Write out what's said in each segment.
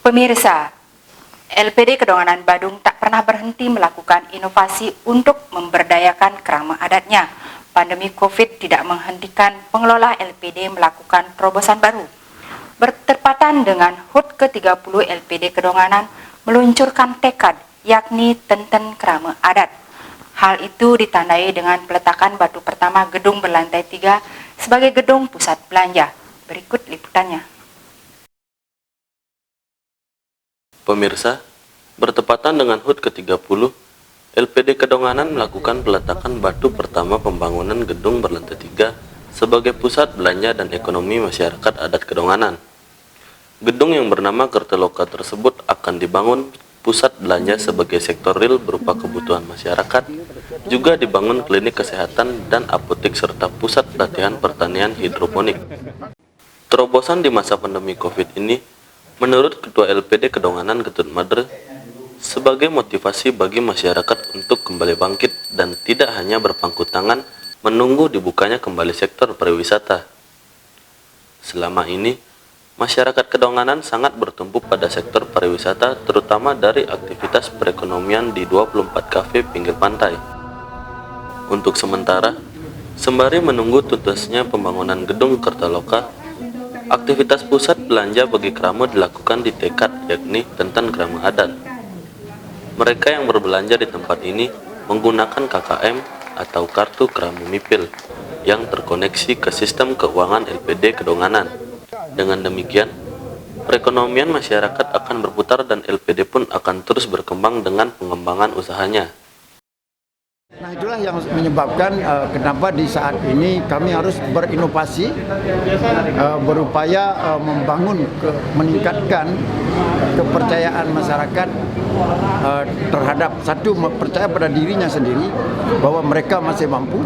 Pemirsa, LPD Kedonganan Badung tak pernah berhenti melakukan inovasi untuk memberdayakan kerama adatnya. Pandemi COVID tidak menghentikan pengelola LPD melakukan terobosan baru. Bertepatan dengan HUT ke-30, LPD Kedonganan meluncurkan tekad, yakni Tenten Kerama Adat. Hal itu ditandai dengan peletakan batu pertama gedung berlantai 3 sebagai gedung pusat belanja. Berikut liputannya. Pemirsa, bertepatan dengan HUT ke-30, LPD Kedonganan melakukan peletakan batu pertama pembangunan gedung berlantai 3 sebagai pusat belanja dan ekonomi masyarakat adat Kedonganan. Gedung yang bernama Kertaloka tersebut akan dibangun pusat belanja sebagai sektor real berupa kebutuhan masyarakat, juga dibangun klinik kesehatan dan apotek serta pusat pelatihan pertanian hidroponik. Terobosan di masa pandemi COVID ini, menurut Ketua LPD Kedonganan Ketut Madre, sebagai motivasi bagi masyarakat untuk kembali bangkit dan tidak hanya berpangku tangan menunggu dibukanya kembali sektor pariwisata. Selama ini, masyarakat Kedonganan sangat bertumpu pada sektor pariwisata, terutama dari aktivitas perekonomian di 24 kafe pinggir pantai. Untuk sementara, sembari menunggu tuntasnya pembangunan gedung Kertaloka, aktivitas pusat belanja bagi kerama dilakukan di tekad, yakni Tenten Kerama Adat. Mereka yang berbelanja di tempat ini menggunakan KKM atau Kartu Kerama Mipil yang terkoneksi ke sistem keuangan LPD Kedonganan. Dengan demikian, perekonomian masyarakat akan berputar dan LPD pun akan terus berkembang dengan pengembangan usahanya. Nah, itulah yang menyebabkan kenapa di saat ini kami harus berinovasi, berupaya meningkatkan kepercayaan masyarakat terhadap, satu, percaya pada dirinya sendiri bahwa mereka masih mampu.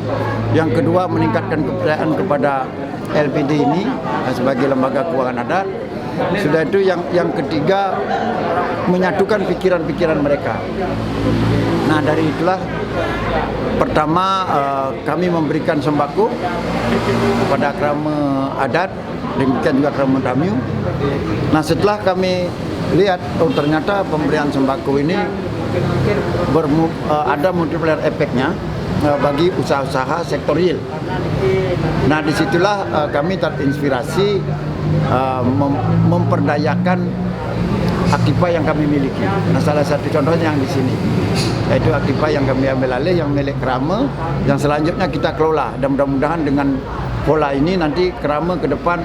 Yang kedua, meningkatkan kepercayaan kepada LPD ini sebagai lembaga keuangan adat. Sudah itu yang ketiga, menyatukan pikiran-pikiran mereka. Nah, dari itulah pertama kami memberikan sembako kepada kerama adat, demikian juga kerama Damiu. Nah, setelah kami lihat, ternyata pemberian sembako ini ada multiplier efeknya bagi usaha-usaha sektor real. Nah, disitulah kami terinspirasi memperdayakan Aktipa yang kami miliki. Nah, salah satu contohnya yang di sini, yaitu Aktipa yang kami ambil alih, yang milik kerama, yang selanjutnya kita kelola. Dan mudah-mudahan dengan pola ini nanti kerama ke depan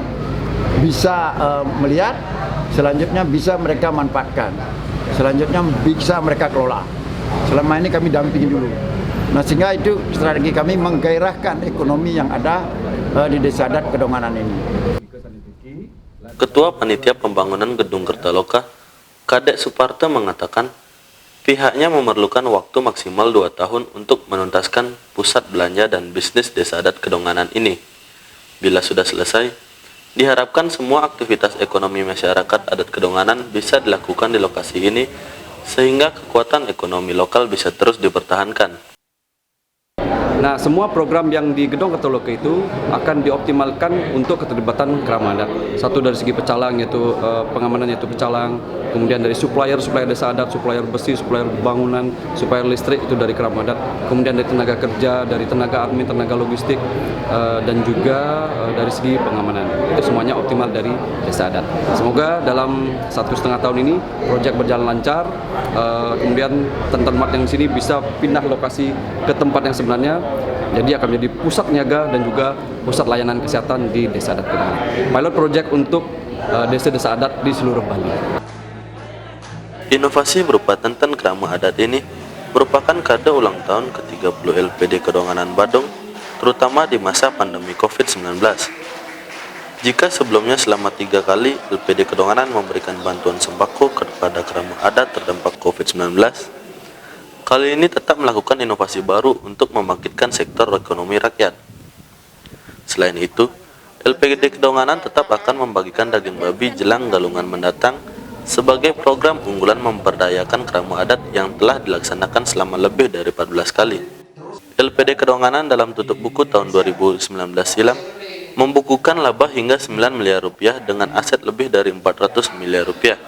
bisa melihat, selanjutnya bisa mereka manfaatkan, selanjutnya bisa mereka kelola. Selama ini kami dampingi dulu. Nah, sehingga itu strategi kami menggairahkan ekonomi yang ada di Desa Adat Kedonganan ini. Ketua Panitia Pembangunan Gedung Kertaloka, Kadek Suparto, mengatakan pihaknya memerlukan waktu maksimal 2 tahun untuk menuntaskan pusat belanja dan bisnis Desa Adat Kedonganan ini. Bila sudah selesai, diharapkan semua aktivitas ekonomi masyarakat adat Kedonganan bisa dilakukan di lokasi ini sehingga kekuatan ekonomi lokal bisa terus dipertahankan. Nah, semua program yang di Gedung Kertaloka itu akan dioptimalkan untuk keterlibatan kerama adat. Satu dari segi pecalang, yaitu pengamanan, yaitu pecalang. Kemudian dari supplier desa adat, supplier besi, supplier bangunan, supplier listrik itu dari kerama adat. Kemudian dari tenaga kerja, dari tenaga admin, tenaga logistik, dan juga dari segi pengamanan. Itu semuanya optimal dari desa adat. Semoga dalam 1,5 tahun ini proyek berjalan lancar. Kemudian Tenten Mat yang di sini bisa pindah lokasi ke tempat yang sebenarnya. Jadi akan menjadi pusat niaga dan juga pusat layanan kesehatan di Desa Adat Kedonganan. Pilot project untuk desa-desa adat di seluruh Bali. Inovasi berupa Tenten Kerama Adat ini merupakan kado ulang tahun ke-30 LPD Kedonganan Badung, terutama di masa pandemi COVID-19. Jika sebelumnya selama 3 kali LPD Kedonganan memberikan bantuan sembako kepada kerama adat terdampak COVID-19, kali ini tetap melakukan inovasi baru untuk membangkitkan sektor ekonomi rakyat. Selain itu, LPD Kedonganan tetap akan membagikan daging babi jelang Galungan mendatang sebagai program unggulan memberdayakan kerama adat yang telah dilaksanakan selama lebih dari 14 kali. LPD Kedonganan dalam tutup buku tahun 2019 silam membukukan laba hingga 9 miliar rupiah dengan aset lebih dari 400 miliar rupiah.